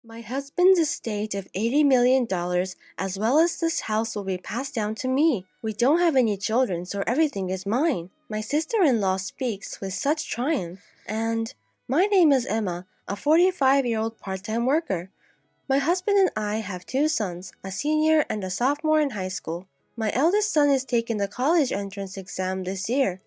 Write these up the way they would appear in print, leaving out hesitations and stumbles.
My husband's estate of $80 million as well as this house will be passed down to me. We don't have any children, so everything is mine. My sister-in-law speaks with such triumph. And my name is Emma, a 45-year-old part-time worker. My husband and I have two sons, a senior and a sophomore in high school. My eldest son is taking the college entrance exam this year.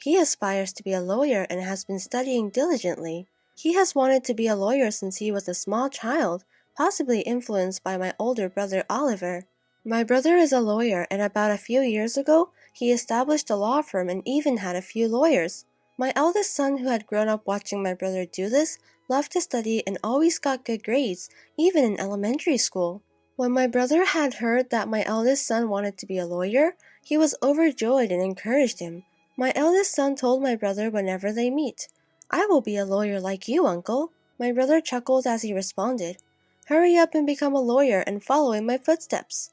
He aspires to be a lawyer and has been studying diligently. He has wanted to be a lawyer since he was a small child, possibly influenced by my older brother Oliver. My brother is a lawyer, and about a few years ago, he established a law firm and even had a few lawyers. My eldest son, who had grown up watching my brother do this, loved to study and always got good grades, even in elementary school. When my brother had heard that my eldest son wanted to be a lawyer, he was overjoyed and encouraged him. My eldest son told my brother whenever they meet, "I will be a lawyer like you, uncle." My brother chuckled as he responded, "Hurry up and become a lawyer and follow in my footsteps."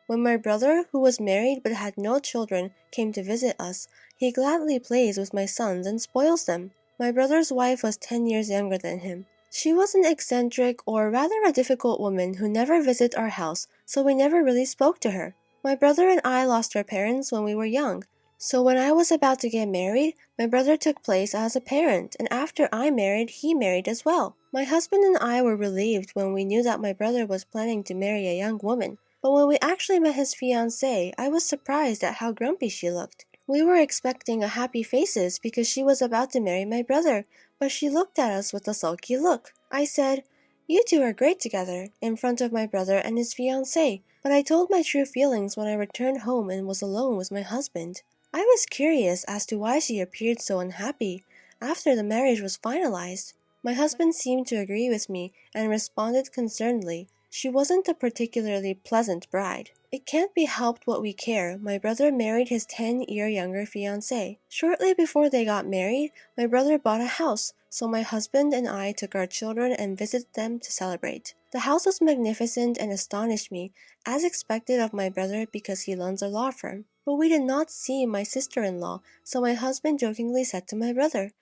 When my brother, who was married but had no children, came to visit us, he gladly plays with my sons and spoils them. My brother's wife was 10 years younger than him. She was an eccentric, or rather a difficult woman who never visited our house, so we never really spoke to her. My brother and I lost our parents when we were young, so when I was about to get married, my brother took place as a parent, and after I married, he married as well. My husband and I were relieved when we knew that my brother was planning to marry a young woman, but when we actually met his fiancée, I was surprised at how grumpy she looked. We were expecting a happy faces because she was about to marry my brother, but she looked at us with a sulky look. I said, "You two are great together," in front of my brother and his fiancée, but I told my true feelings when I returned home and was alone with my husband. I was curious as to why she appeared so unhappy after the marriage was finalized. My husband seemed to agree with me and responded concernedly, "She wasn't a particularly pleasant bride." It can't be helped what we care. My brother married his 10-year younger fiancée. Shortly before they got married, my brother bought a house, so my husband and I took our children and visited them to celebrate. The house was magnificent and astonished me, as expected of my brother because he runs a law firm. But we did not see my sister-in-law, so my husband jokingly said to my brother,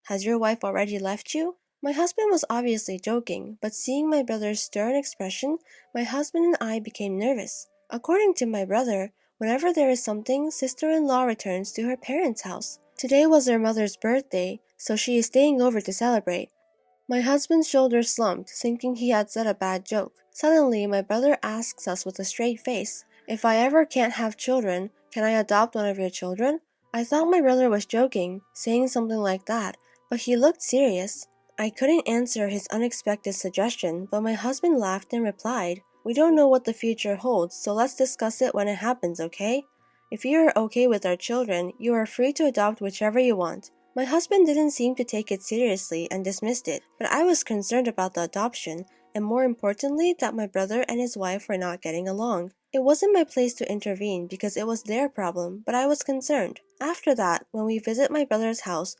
"Has your wife already left you?" My husband was obviously joking, but seeing my brother's stern expression, my husband and I became nervous. According to my brother, whenever there is something, sister-in-law returns to her parents' house. Today was her mother's birthday, so she is staying over to celebrate. My husband's shoulders slumped, thinking he had said a bad joke. Suddenly, my brother asks us with a straight face, "If I ever can't have children, can I adopt one of your children?" I thought my brother was joking, saying something like that, but he looked serious. I couldn't answer his unexpected suggestion, but my husband laughed and replied, "We don't know what the future holds, so let's discuss it when it happens, okay? If you are okay with our children, you are free to adopt whichever you want." My husband didn't seem to take it seriously and dismissed it, but I was concerned about the adoption, and more importantly, that my brother and his wife were not getting along. It wasn't my place to intervene because it was their problem, but I was concerned. After that, when we visit my brother's house,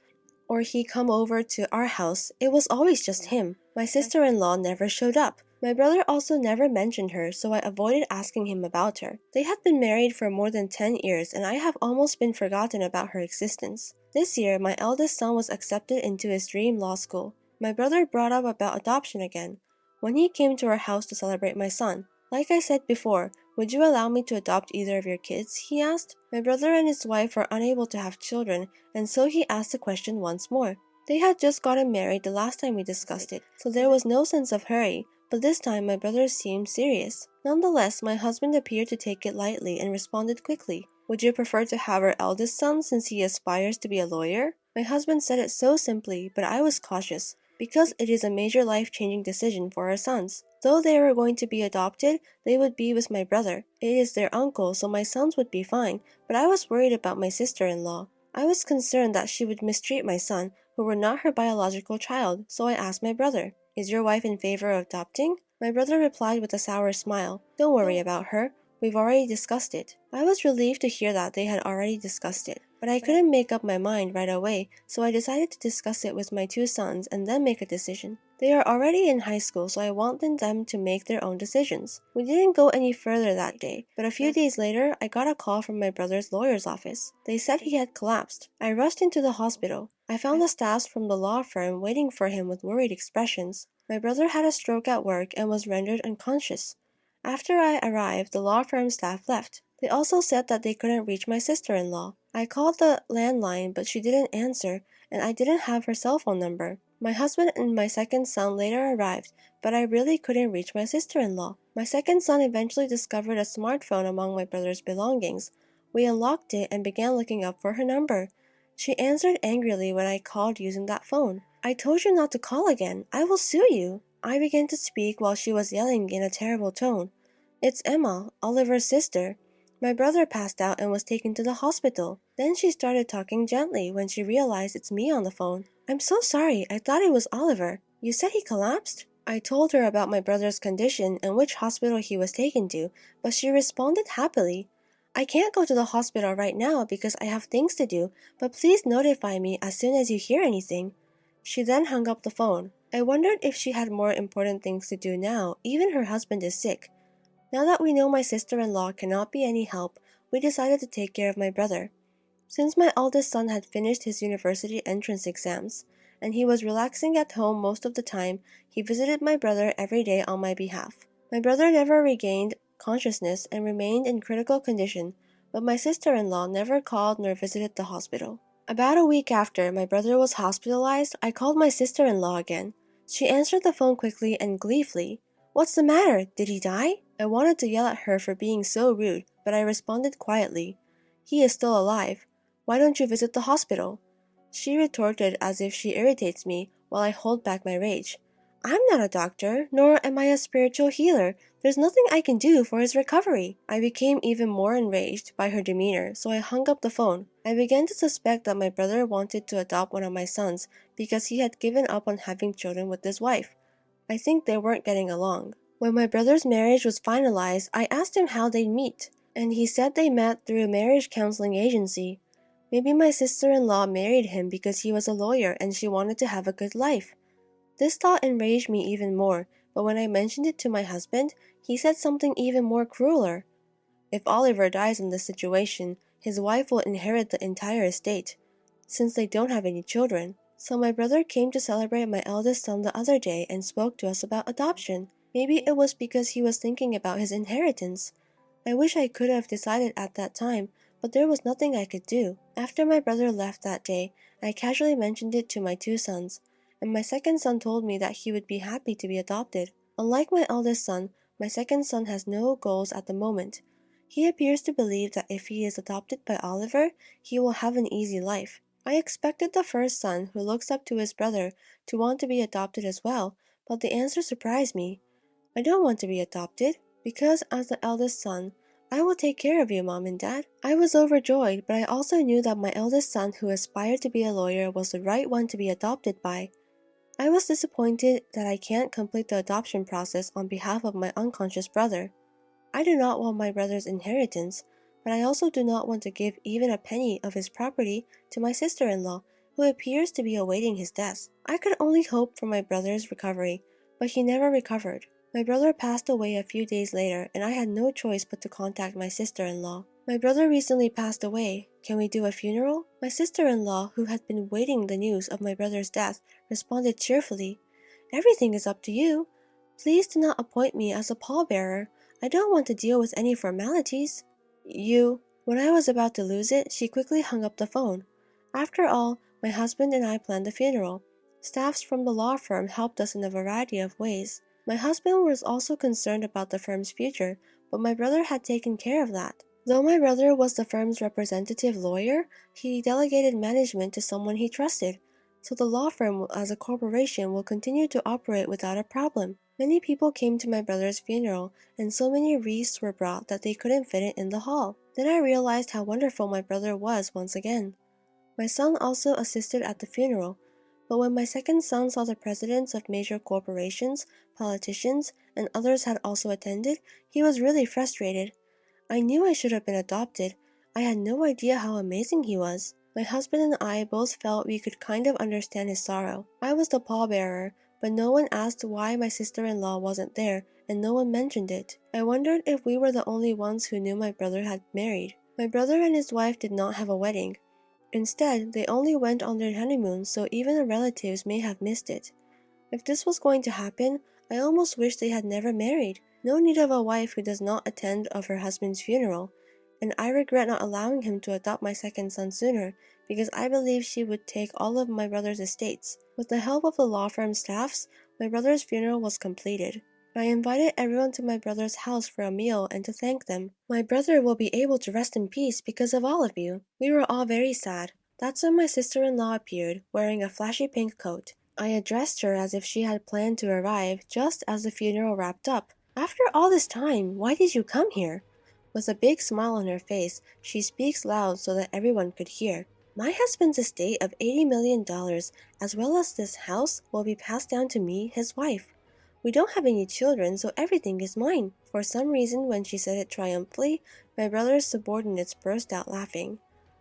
or he come over to our house, it was always just him. My sister-in-law never showed up. My brother also never mentioned her, so I avoided asking him about her. They had been married for more than 10 years, and I have almost been forgotten about her existence. This year, my eldest son was accepted into his dream law school. My brother brought up about adoption again, when he came to our house to celebrate my son. Like I said before, "Would you allow me to adopt either of your kids?" he asked. My brother and his wife were unable to have children, and so he asked the question once more. They had just gotten married the last time we discussed it, so there was no sense of hurry, but this time my brother seemed serious. Nonetheless, my husband appeared to take it lightly and responded quickly, "Would you prefer to have our eldest son since he aspires to be a lawyer?" My husband said it so simply, but I was cautious, because it is a major life-changing decision for our sons. Though they were going to be adopted, they would be with my brother. It is their uncle, so my sons would be fine, but I was worried about my sister-in-law. I was concerned that she would mistreat my son, who were not her biological child, so I asked my brother, "Is your wife in favor of adopting?" My brother replied with a sour smile, "Don't worry about her. We've already discussed it." I was relieved to hear that they had already discussed it, But I couldn't make up my mind right away, so I decided to discuss it with my two sons and then make a decision. They are already in high school, so I wanted them to make their own decisions. We didn't go any further that day, but a few days later, I got a call from my brother's lawyer's office. They said he had collapsed. I rushed into the hospital. I found the staffs from the law firm waiting for him with worried expressions. My brother had a stroke at work and was rendered unconscious. After I arrived, the law firm staff left. They also said that they couldn't reach my sister-in-law. I called the landline, but she didn't answer, and I didn't have her cell phone number. My husband and my second son later arrived, but I really couldn't reach my sister-in-law. My second son eventually discovered a smartphone among my brother's belongings. We unlocked it and began looking up for her number. She answered angrily when I called using that phone. "I told you not to call again. I will sue you." I began to speak while she was yelling in a terrible tone. "It's Emma, Oliver's sister. My brother passed out and was taken to the hospital." Then she started talking gently when she realized it's me on the phone. "I'm so sorry, I thought it was Oliver. You said he collapsed?" I told her about my brother's condition and which hospital he was taken to, but she responded happily. "I can't go to the hospital right now because I have things to do, but please notify me as soon as you hear anything." She then hung up the phone. I wondered if she had more important things to do now, even her husband is sick. Now that we know my sister-in-law cannot be any help, we decided to take care of my brother. Since my eldest son had finished his university entrance exams, and he was relaxing at home most of the time, he visited my brother every day on my behalf. My brother never regained consciousness and remained in critical condition, but my sister-in-law never called nor visited the hospital. About a week after my brother was hospitalized, I called my sister-in-law again. She answered the phone quickly and gleefully. "What's the matter? Did he die?" I wanted to yell at her for being so rude, but I responded quietly. "He is still alive. Why don't you visit the hospital?" She retorted as if she irritates me while I hold back my rage. "I'm not a doctor, nor am I a spiritual healer. There's nothing I can do for his recovery." I became even more enraged by her demeanor, so I hung up the phone. I began to suspect that my brother wanted to adopt one of my sons because he had given up on having children with his wife. I think they weren't getting along. When my brother's marriage was finalized, I asked him how they'd meet, and he said they met through a marriage counseling agency. Maybe my sister-in-law married him because he was a lawyer and she wanted to have a good life. This thought enraged me even more, but when I mentioned it to my husband, he said something even more crueler. If Oliver dies in this situation, his wife will inherit the entire estate, since they don't have any children. So my brother came to celebrate my eldest son the other day and spoke to us about adoption. Maybe it was because he was thinking about his inheritance. I wish I could have decided at that time, but there was nothing I could do. After my brother left that day, I casually mentioned it to my two sons, and my second son told me that he would be happy to be adopted. Unlike my eldest son, my second son has no goals at the moment. He appears to believe that if he is adopted by Oliver, he will have an easy life. I expected the first son, who looks up to his brother, to want to be adopted as well, but the answer surprised me. "I don't want to be adopted, because as the eldest son, I will take care of you, Mom and Dad." I was overjoyed, but I also knew that my eldest son, who aspired to be a lawyer, was the right one to be adopted by. I was disappointed that I can't complete the adoption process on behalf of my unconscious brother. I do not want my brother's inheritance, but I also do not want to give even a penny of his property to my sister-in-law, who appears to be awaiting his death. I could only hope for my brother's recovery, but he never recovered. My brother passed away a few days later, and I had no choice but to contact my sister-in-law. "My brother recently passed away. Can we do a funeral?" My sister-in-law, who had been waiting the news of my brother's death, responded cheerfully. "Everything is up to you. Please do not appoint me as a pallbearer. I don't want to deal with any formalities." "You—" When I was about to lose it, she quickly hung up the phone. After all, my husband and I planned the funeral. Staffs from the law firm helped us in a variety of ways. My husband was also concerned about the firm's future, but my brother had taken care of that. Though my brother was the firm's representative lawyer, he delegated management to someone he trusted, so the law firm as a corporation will continue to operate without a problem. Many people came to my brother's funeral, and so many wreaths were brought that they couldn't fit it in the hall. Then I realized how wonderful my brother was once again. My son also assisted at the funeral, but when my second son saw the presidents of major corporations, politicians, and others had also attended, he was really frustrated. I knew I should have been adopted. I had no idea how amazing he was. My husband and I both felt we could kind of understand his sorrow. I was the pallbearer, but no one asked why my sister-in-law wasn't there, and no one mentioned it. I wondered if we were the only ones who knew my brother had married. My brother and his wife did not have a wedding. Instead, they only went on their honeymoon, so even the relatives may have missed it. If this was going to happen, I almost wish they had never married. No need of a wife who does not attend of her husband's funeral. And I regret not allowing him to adopt my second son sooner, because I believe she would take all of my brother's estates. With the help of the law firm staffs, my brother's funeral was completed. I invited everyone to my brother's house for a meal and to thank them. My brother will be able to rest in peace because of all of you. We were all very sad. That's when my sister-in-law appeared, wearing a flashy pink coat. I addressed her as if she had planned to arrive just as the funeral wrapped up. After all this time, why did you come here? With a big smile on her face, she speaks loud so that everyone could hear. My husband's estate of $80 million, as well as this house, will be passed down to me, his wife. We don't have any children, so everything is mine. For some reason, when she said it triumphantly, my brother's subordinates burst out laughing.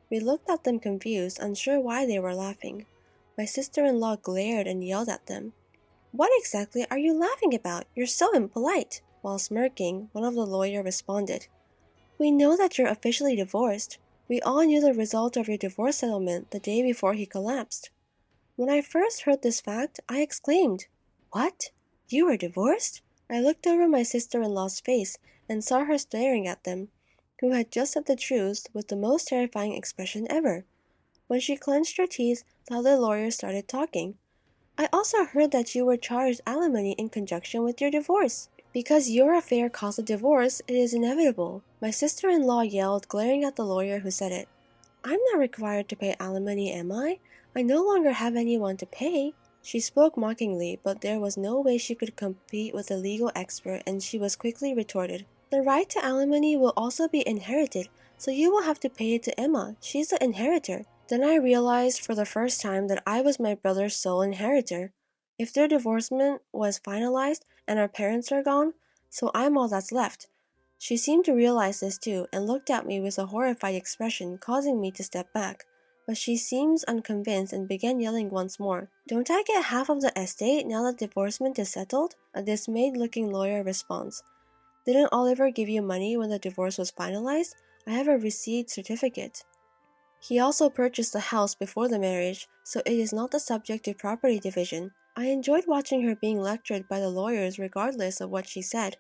We looked at them confused, unsure why they were laughing. My sister-in-law glared and yelled at them. What exactly are you laughing about? You're so impolite. While smirking, one of the lawyers responded, We know that you're officially divorced. We all knew the result of your divorce settlement the day before he collapsed. When I first heard this fact, I exclaimed, What? You were divorced? I looked over my sister-in-law's face and saw her staring at them, who had just said the truth with the most terrifying expression ever. When she clenched her teeth, the other lawyer started talking. I also heard that you were charged alimony in conjunction with your divorce. Because your affair caused a divorce, it is inevitable. My sister-in-law yelled, glaring at the lawyer who said it. I'm not required to pay alimony, am I? I no longer have anyone to pay. She spoke mockingly, but there was no way she could compete with a legal expert, and she was quickly retorted. The right to alimony will also be inherited, so you will have to pay it to Emma. She's the inheritor. Then I realized for the first time that I was my brother's sole inheritor. If their divorcement was finalized and our parents are gone, so I'm all that's left. She seemed to realize this too, and looked at me with a horrified expression, causing me to step back. But she seems unconvinced and began yelling once more. Don't I get half of the estate now that divorcement is settled? A dismayed-looking lawyer responds. Didn't Oliver give you money when the divorce was finalized? I have a receipt certificate. He also purchased the house before the marriage, so it is not the subject to property division. I enjoyed watching her being lectured by the lawyers regardless of what she said.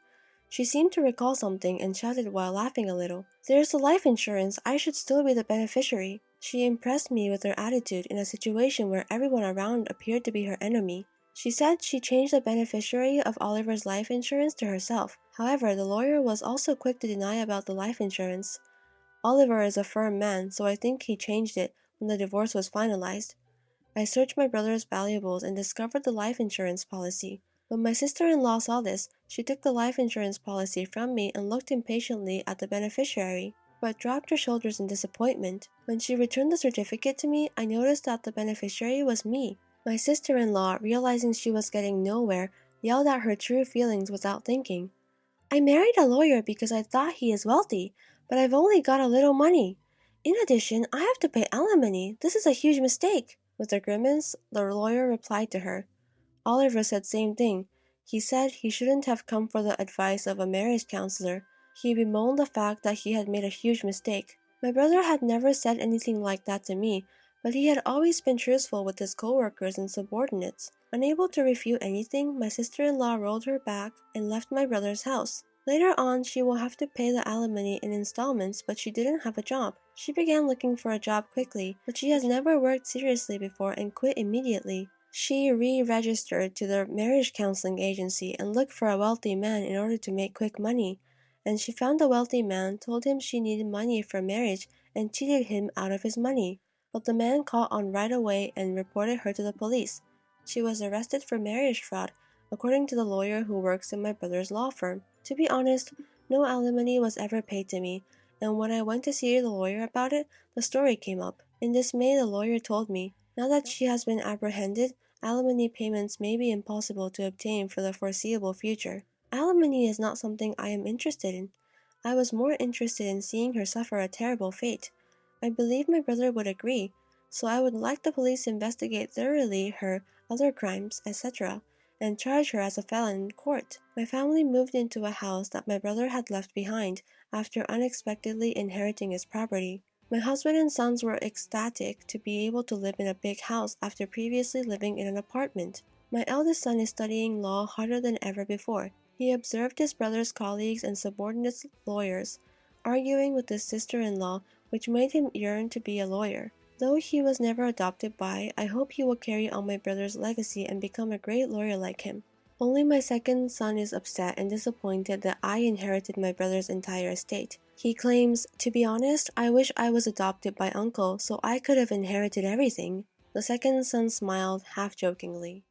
She seemed to recall something and shouted while laughing a little. There's the life insurance. I should still be the beneficiary. She impressed me with her attitude in a situation where everyone around appeared to be her enemy. She said she changed the beneficiary of Oliver's life insurance to herself. However, the lawyer was also quick to deny about the life insurance. Oliver is a firm man, so I think he changed it when the divorce was finalized. I searched my brother's valuables and discovered the life insurance policy. When my sister-in-law saw this, she took the life insurance policy from me and looked impatiently at the beneficiary, but dropped her shoulders in disappointment. When she returned the certificate to me, I noticed that the beneficiary was me. My sister-in-law, realizing she was getting nowhere, yelled out her true feelings without thinking. I married a lawyer because I thought he is wealthy, but I've only got a little money. In addition, I have to pay alimony. This is a huge mistake. With a grimace, the lawyer replied to her. Oliver said same thing. He said he shouldn't have come for the advice of a marriage counselor. He bemoaned the fact that he had made a huge mistake. My brother had never said anything like that to me, but he had always been truthful with his co-workers and subordinates. Unable to refute anything, my sister-in-law rolled her back and left my brother's house. Later on, she will have to pay the alimony in installments, but she didn't have a job. She began looking for a job quickly, but she has never worked seriously before and quit immediately. She re-registered to the marriage counseling agency and looked for a wealthy man in order to make quick money. And she found a wealthy man, told him she needed money for marriage, and cheated him out of his money. But the man caught on right away and reported her to the police. She was arrested for marriage fraud, according to the lawyer who works in my brother's law firm. To be honest, no alimony was ever paid to me, and when I went to see the lawyer about it, the story came up. In dismay, the lawyer told me, now that she has been apprehended, alimony payments may be impossible to obtain for the foreseeable future. Alimony is not something I am interested in. I was more interested in seeing her suffer a terrible fate. I believe my brother would agree, so I would like the police to investigate thoroughly her other crimes, etc., and charge her as a felon in court. My family moved into a house that my brother had left behind after unexpectedly inheriting his property. My husband and sons were ecstatic to be able to live in a big house after previously living in an apartment. My eldest son is studying law harder than ever before. He observed his brother's colleagues and subordinates lawyers, arguing with his sister-in-law, which made him yearn to be a lawyer. Though he was never adopted by, I hope he will carry on my brother's legacy and become a great lawyer like him. Only my second son is upset and disappointed that I inherited my brother's entire estate. He claims, "To be honest, I wish I was adopted by uncle so I could have inherited everything." The second son smiled half-jokingly.